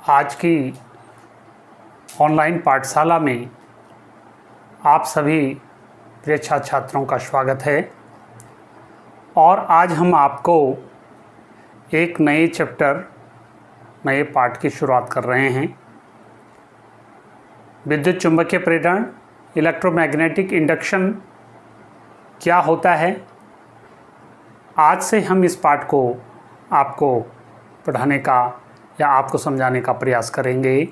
आज की ऑनलाइन पाठशाला में आप सभी प्रिय छात्र छात्रों का स्वागत है। और आज हम आपको एक नए चैप्टर, नए पाठ की शुरुआत कर रहे हैं। विद्युत चुंबकीय प्रेरण, इलेक्ट्रोमैग्नेटिक इंडक्शन क्या होता है। आज से हम इस पाठ को आपको पढ़ाने का या आपको समझाने का प्रयास करेंगे।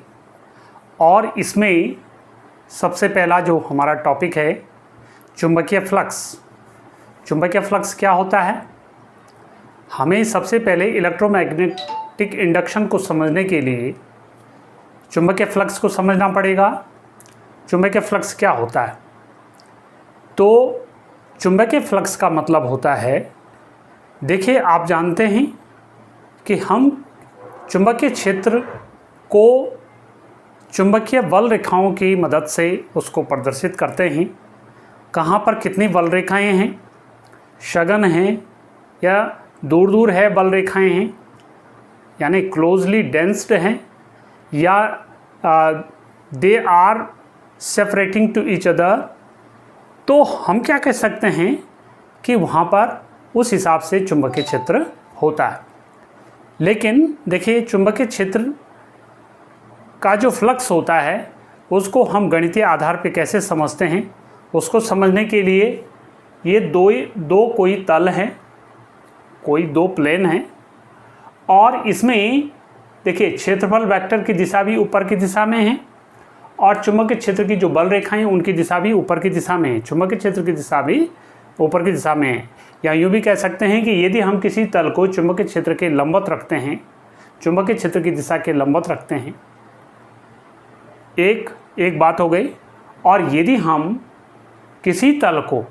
और इसमें सबसे पहला जो हमारा टॉपिक है चुंबकीय फ्लक्स। चुंबकीय फ्लक्स क्या होता है, हमें सबसे पहले इलेक्ट्रोमैग्नेटिक इंडक्शन को समझने के लिए चुंबकीय फ्लक्स को समझना पड़ेगा। चुंबकीय फ्लक्स क्या होता है, तो चुंबकीय फ्लक्स का मतलब होता है, देखिए आप जानते हैं कि हम चुंबकीय क्षेत्र को चुंबकीय बल रेखाओं की मदद से उसको प्रदर्शित करते हैं। कहाँ पर कितनी बल रेखाएं हैं, सघन हैं या दूर दूर है बल रेखाएं हैं, यानी क्लोजली डेंस्ड हैं या they are separating to each other, तो हम क्या कह सकते हैं कि वहाँ पर उस हिसाब से चुंबकीय क्षेत्र होता है। लेकिन देखिए चुंबकीय क्षेत्र का जो फ्लक्स होता है उसको हम गणितीय आधार पे कैसे समझते हैं, उसको समझने के लिए ये दो कोई तल हैं, कोई दो प्लेन हैं, और इसमें देखिए क्षेत्रफल वेक्टर की दिशा भी ऊपर की दिशा में है और चुंबकीय क्षेत्र की जो बल रेखाएं उनकी दिशा भी ऊपर की दिशा में है। चुंबकीय क्षेत्र की दिशा भी ऊपर की दिशा में है। या यूँ भी कह सकते हैं कि यदि हम किसी तल को चुंबकीय क्षेत्र के लंबवत रखते हैं, चुंबकीय क्षेत्र की दिशा के लंबवत रखते हैं, एक बात हो गई। और यदि हम किसी तल को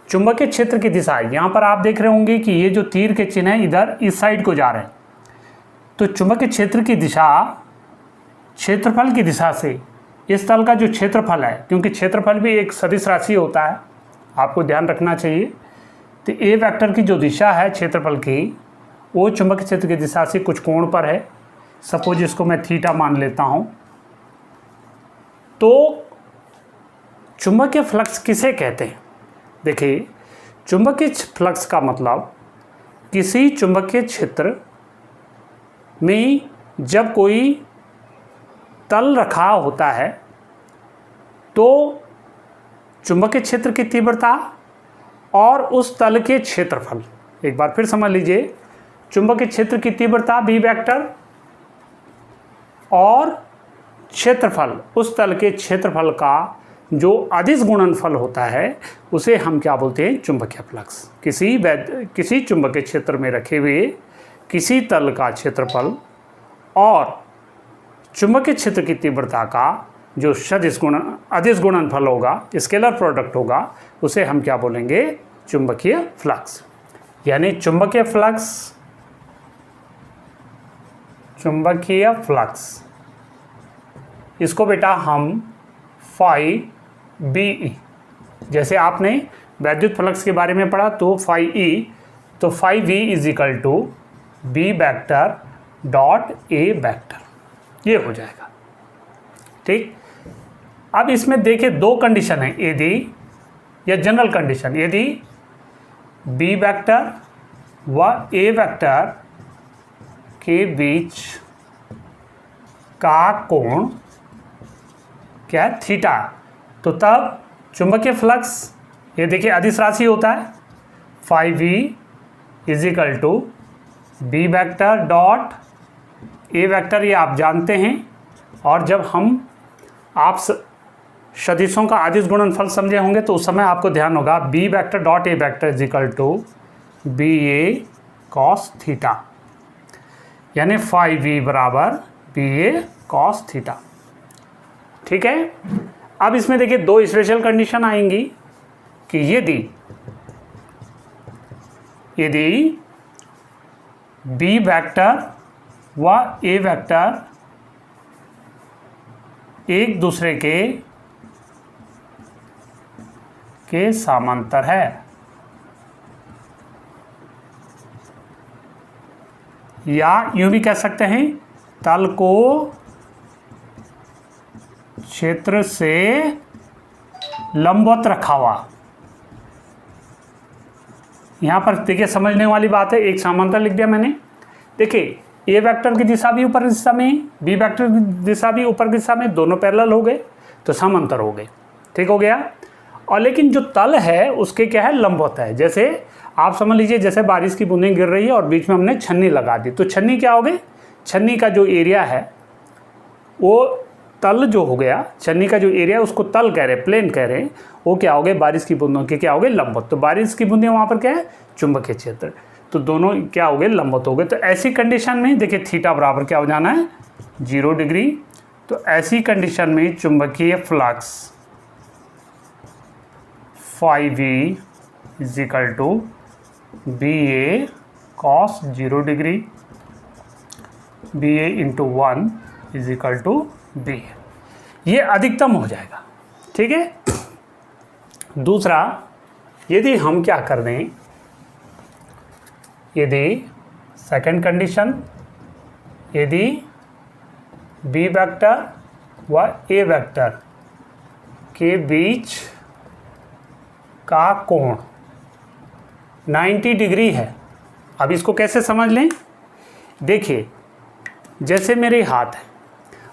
चुंबकीय क्षेत्र की दिशा, यहाँ पर आप देख रहे होंगे कि ये जो तीर के चिन्ह है इधर इस साइड को जा रहे हैं, तो चुंबकीय क्षेत्र की दिशा क्षेत्रफल की दिशा से इस तल का जो क्षेत्रफल है, क्योंकि क्षेत्रफल भी एक सदिश राशि होता है, आपको ध्यान रखना चाहिए। तो ए वेक्टर की जो दिशा है क्षेत्रफल की, वो चुंबकीय क्षेत्र की दिशा से कुछ कोण पर है। सपोज इसको मैं थीटा मान लेता हूँ। तो चुंबकीय फ्लक्स किसे कहते हैं, देखिए चुंबकीय फ्लक्स का मतलब किसी चुंबकीय क्षेत्र में जब कोई तल रखा होता है तो चुंबकीय क्षेत्र की तीव्रता और उस तल के क्षेत्रफल, एक बार फिर समझ लीजिए, चुंबकीय क्षेत्र की तीव्रता बी वेक्टर और क्षेत्रफल, उस तल के क्षेत्रफल का जो अदिश गुणनफल होता है उसे हम क्या बोलते हैं, चुंबकीय फ्लक्स। किसी चुंबकीय क्षेत्र में रखे हुए किसी तल का क्षेत्रफल और चुंबकीय क्षेत्र की तीव्रता का जो अदिश गुणनफल होगा, स्केलर प्रोडक्ट होगा, उसे हम क्या बोलेंगे, चुंबकीय फ्लक्स। यानी चुंबकीय फ्लक्स इसको बेटा हम फाई बी, जैसे आपने वैद्युत फ्लक्स के बारे में पढ़ा तो फाई ई, तो phi V is equal to B vector dot A vector, ये हो जाएगा। ठीक, अब इसमें देखिए दो कंडीशन है, यदि या जनरल कंडीशन, यदि बी वेक्टर व ए वेक्टर के बीच का कोण क्या है, थीटा, तो तब चुंबकीय फ्लक्स, ये देखिए अदिश राशि होता है, phi V is equal to B vector dot A vector, ये आप जानते हैं। और जब आप सदिशों का अदिश गुणनफल समझे होंगे तो उस समय आपको ध्यान होगा B vector dot A vector is equal to B A cos theta, यानी फाई वी बराबर बी ए कॉस थीटा। ठीक है, अब इसमें देखिए दो स्पेशल कंडीशन आएंगी कि यदि बी वेक्टर व ए वेक्टर एक दूसरे के समांतर है, या यूँ भी कह सकते हैं तल को क्षेत्र से लंबवत रखा हुआ। यहाँ पर देखिए समझने वाली बात है, एक समांतर लिख दिया मैंने। देखिए ए वेक्टर की दिशा भी ऊपर की दिशा में, बी वेक्टर की दिशा भी ऊपर की दिशा में, दोनों पैरेलल हो गए तो समांतर हो गए। ठीक हो गया। और लेकिन जो तल है उसके क्या है, लंबवत है। जैसे आप समझ लीजिए जैसे बारिश की बूंदें गिर रही है और बीच में हमने छन्नी लगा दी, तो छन्नी क्या हो गई, छन्नी का जो एरिया है वो तल जो हो गया, छन्नी का जो एरिया है उसको तल कह रहे हैं, प्लेन कह रहे हैं, वो क्या हो गए, बारिश की बूंदों के क्या हो गए, लंबवत। तो बारिश की बूंदें वहाँ पर क्या है, चुंबकीय क्षेत्र, तो दोनों क्या हो गए, लंबवत हो गए। तो ऐसी कंडीशन में देखिए थीटा बराबर क्या हो जाना है, 0 डिग्री। तो ऐसी कंडीशन में चुंबकीय flux φv is equal to BA cos 0 degree BA into 1 is equal to B। ये अधिकतम हो जाएगा। ठीक है। दूसरा, यदि हम क्या कर दें, यदि सेकंड कंडीशन, यदि बी वेक्टर व ए वेक्टर के बीच का कोण 90 डिग्री है। अब इसको कैसे समझ लें, देखिए जैसे मेरे हाथ है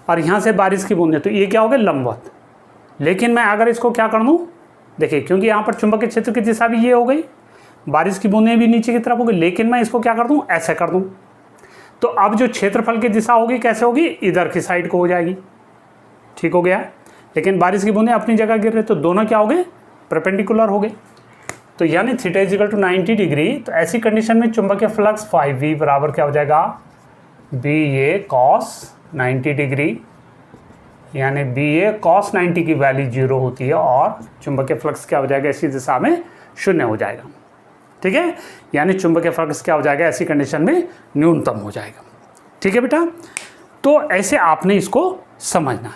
और यहाँ से बारिश की बूंदें, तो ये क्या हो गया, लंबवत। लेकिन मैं अगर इसको क्या कर दूँ, देखिए क्योंकि यहाँ पर चुंबकीय क्षेत्र की दिशा भी ये हो गई, बारिश की बूंदें भी नीचे की तरफ हो गई, लेकिन मैं इसको क्या कर दूँ, ऐसे कर दूँ, तो अब जो क्षेत्रफल की दिशा होगी कैसे होगी, इधर की साइड को हो जाएगी। ठीक हो गया। लेकिन बारिश की बूंदें अपनी जगह गिर रहे, तो दोनों क्या हो गए, परपेंडिकुलर हो गए। तो यानी theta is equal to 90 degree. तो ऐसी कंडीशन में चुंबकीय फ्लक्स φv बराबर क्या हो जाएगा, BA cos 90 डिग्री, यानी BA cos 90 की वैल्यू 0 होती है और चुंबकीय फ्लक्स क्या हो जाएगा, ऐसी दिशा में 0 हो जाएगा। ठीक है। यानी चुंबकीय फ्लक्स क्या हो जाएगा, ऐसी कंडीशन में न्यूनतम हो जाएगा। ठीक है बेटा। तो ऐसे आपने इसको समझना।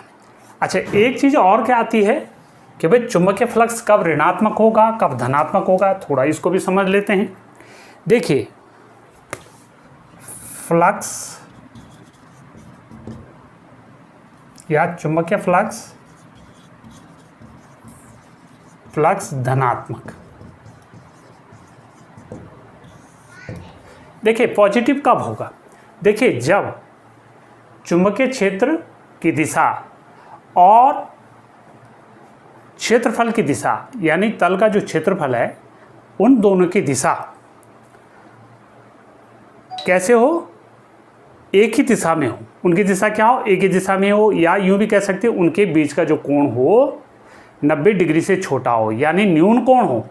अच्छा, एक चीज़ और क्या आती है कि भाई चुंबकीय फ्लक्स कब ऋणात्मक होगा, कब धनात्मक होगा, थोड़ा इसको भी समझ लेते हैं। देखिए फ्लक्स या चुंबकीय फ्लक्स धनात्मक, देखिए पॉजिटिव कब होगा, देखिए जब चुंबकीय क्षेत्र की दिशा और क्षेत्रफल की दिशा, यानी तल का जो क्षेत्रफल है, उन दोनों की दिशा कैसे हो, एक ही दिशा में हो। उनकी दिशा क्या हो, एक ही दिशा में हो, या यूं भी कह सकते हैं उनके बीच का जो कोण हो 90 डिग्री से छोटा हो, यानी न्यून कोण हो।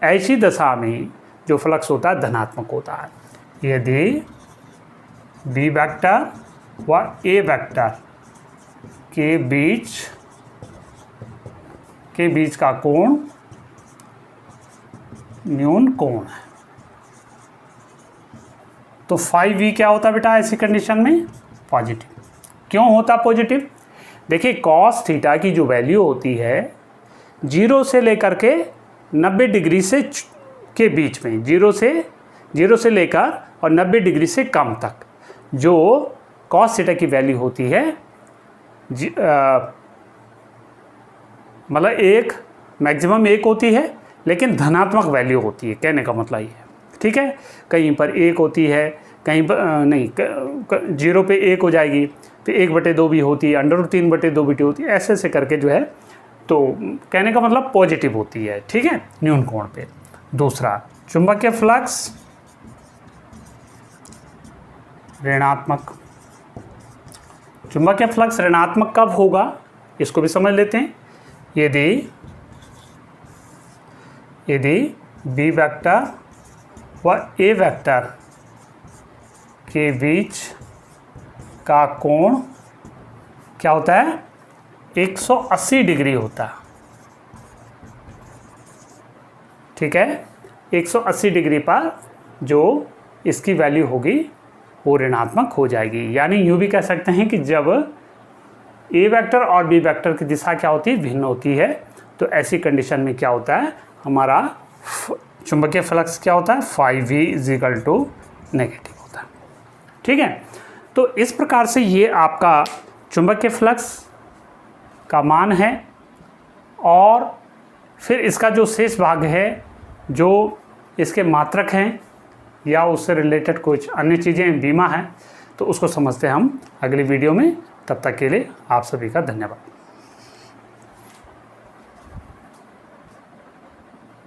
ऐसी दशा में जो फ्लक्स होता है धनात्मक होता है। यदि बी वेक्टर व ए वेक्टर के बीच का कोण न्यून कोण है, तो φv क्या होता है बेटा, ऐसी कंडीशन में पॉजिटिव। क्यों होता पॉजिटिव, देखिए cos थीटा की जो वैल्यू होती है 0 से लेकर के 90 डिग्री से के बीच में, 0 से लेकर और 90 डिग्री से कम तक जो cos थीटा की वैल्यू होती है, मतलब एक मैक्सिमम 1 होती है, लेकिन धनात्मक वैल्यू होती है, कहने का मतलब ये है। ठीक है। कहीं पर 1 होती है, कहीं पर नहीं, 0 पे 1 हो जाएगी, फिर 1/2 भी होती है, √3/2 भी होती है, ऐसे ऐसे करके जो है, तो कहने का मतलब पॉजिटिव होती है। ठीक है, न्यून कोण पे। दूसरा, चुंबकीय फ्लक्स ऋणात्मक। चुंबकीय फ्लक्स ऋणात्मक कब होगा, इसको भी समझ लेते हैं। यदि बी वेक्टर व ए वेक्टर के बीच का कोण क्या होता है, 180 डिग्री होता है। ठीक है। 180 डिग्री पर जो इसकी वैल्यू होगी वो ऋणात्मक हो जाएगी। यानी यूँ भी कह सकते हैं कि जब ए वेक्टर और बी वेक्टर की दिशा क्या होती है, भिन्न होती है, तो ऐसी कंडीशन में क्या होता है, हमारा चुंबकीय फ्लक्स क्या होता है, φv is equal to negative होता है। ठीक है। तो इस प्रकार से ये आपका चुंबकीय फ्लक्स का मान है, और फिर इसका जो शेष भाग है, जो इसके मात्रक हैं या उससे रिलेटेड कुछ अन्य चीज़ें, बीमा है, तो उसको समझते हैं हम अगली वीडियो में। तब तक के लिए आप सभी का धन्यवाद।